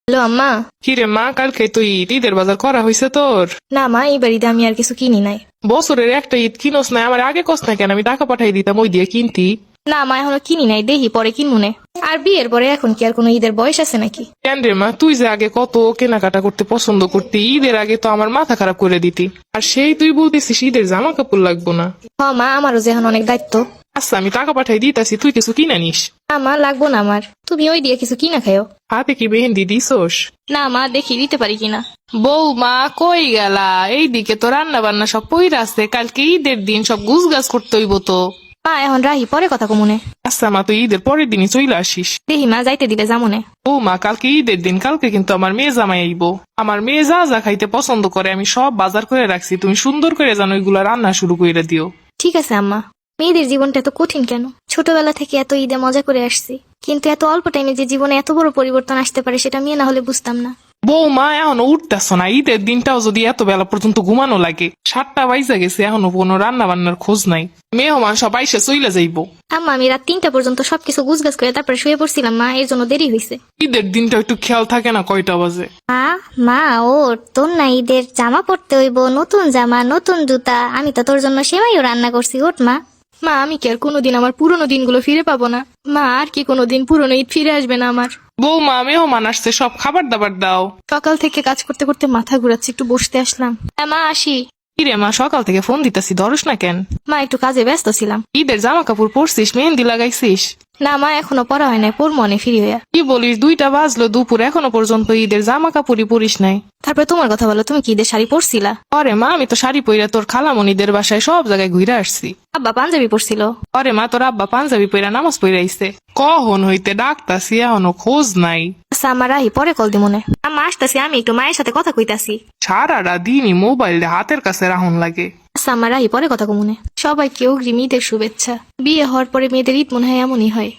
Hello আম্মা। কিরে মা, কালকে তো ঈদের বাজার করা হয়েছে তোর? না মা, এই বাড়িতে আমি আর কিছু কিনি নাই। বছরের একটা ঈদ কিনোস না? আমার আগে কস না কেন? আমি টাকা পাঠাই দিতাম ওই দিয়ে কিনতি। না মা, এখনো কিনি নাই, দেখি পরে কিনবো নে। আর বিয়ের পরে এখন কি আর কোনো ঈদের বয়স আছে নাকি? কেন রে মা, তুই যে আগে কত কেনাকাটা করতে পছন্দ করতি, ঈদের আগে তো আমার মাথা খারাপ করে দিতি। আর সেই তুই বলতেছিস ঈদের জামা কাপড় লাগবো না। হ মা, আমারও যে এখন অনেক দায়িত্ব। আচ্ছা আমি টাকা পাঠাই দিতাছি, তুই কিছু কিনা নিস। না মা, লাগবো না আমার, তুমি ওই দিয়ে কিছু কিনা খাও। হাতে কি মেহেন্দি দিছোস? না মা, দেখি দিতে পারি কিনা। বৌমা কই গেলা? এইদিকে তো রান্না বান্না সব পইরা আছে, কালকে ঈদের দিন সব গুছ গাছ করতে হইব তো। মা এখন রাহি, পরে কথা কমুনে। আচ্ছা মা, তুই ঈদের পরের দিনই চইলা আসিস। দেখি মা, যাইতে দিলে যামুনে। বৌমা কালকে ঈদের দিন, কালকে কিন্তু আমার মেয়ে জামাই আইবো। আমার মেয়ে যা যা খাইতে পছন্দ করে আমি সব বাজার করে রাখছি, তুমি সুন্দর করে জানো ওইগুলা রান্না শুরু করে দিও। ঠিক আছে আম্মা। মেয়েদের জীবনটা এত কঠিন কেন? ছোটবেলা থেকে এত ঈদে মজা করে আসছি, কিন্তু এত অল্প টাইমে যে জীবনে এত বড় পরিবর্তন আসতে পারে সেটা মেয়ে না হলে বুঝতাম না। বৌমা এখনো উঠতেছ না? ঈদের দিনটাও যদি এত বেলা পর্যন্ত ঘুমানো লাগে, 7টা বাইজা গেছে, এখনো কোনো রান্না বান্নার খোঁজ নাই। মেহমান সব আইসে চইলা যাইবো। আম্মা, আমি রাত 3টা পর্যন্ত সবকিছু গুছগাছ করে তারপরে শুয়ে পড়ছিলাম মা, এর জন্য দেরি হয়েছে। ঈদের দিনটা একটু খেয়াল থাকে না কয়টা বাজে? মা মা ওর তোর না ঈদের জামা পরতে হইব, নতুন জামা নতুন জুতা, আমি তো তোর জন্য সেমাইও রান্না করছি, ওঠ মা। মা, আমি কি আর কোনোদিন আমার পুরনো দিনগুলো ফিরে পাবো না? মা, আর কি কোনোদিন পুরনো ঈদ ফিরে আসবে না আমার? বৌমা মেহমান আসছে, সব খাবার দাবার দাও। সকাল থেকে কাজ করতে করতে মাথা ঘুরাচ্ছে, একটু বসতে আসলাম। হ্যাঁ মা, আসি। কিরে মা, সকাল থেকে ফোন দিতেছি ধরস না কেন? মা, একটু কাজে ব্যস্ত ছিলাম। ঈদের জামা কাপড় পরছিস, মেহেন্দি লাগাইছিস? না মা, এখনো পড়া হয় নাই, পড়বো অনেক ফিরি হইয়া। কি বলিস, 2টা বাজলো দুপুর, এখনো পর্যন্ত ঈদের জামা কাপড়ই পরিস নাই? তারপরে তোমার কথা বলো, তুমি কি ঈদের শাড়ি পরছিলা? আরে মা, আমি তো শাড়ি পইরা তোর খালামণিদের বাসায় সব জায়গায় ঘুরে আসছি। আব্বা পাঞ্জাবি পরছিল। আরে মা, তোর আব্বা পাঞ্জাবি পইরা নামাজ পইরা আইছে। কখন হইতে ডাকতাছি, এখনো খোঁজ নাই। আচ্ছা আমার রাহি, পরে কল দিমনে। আম্মা আসতাছি, আমি একটু মায়ের সাথে কথা কইতাছি। সারাটা দিনই মোবাইল হাতের কাছে রাখুন লাগে। আচ্ছা আমার রাহি, পরে কথা কমুনে। সবাইকে অগ্রিম ঈদের শুভেচ্ছা। বিয়ে হওয়ার পরে মেয়েদের ঈদ মনে হয় এমনই হয়।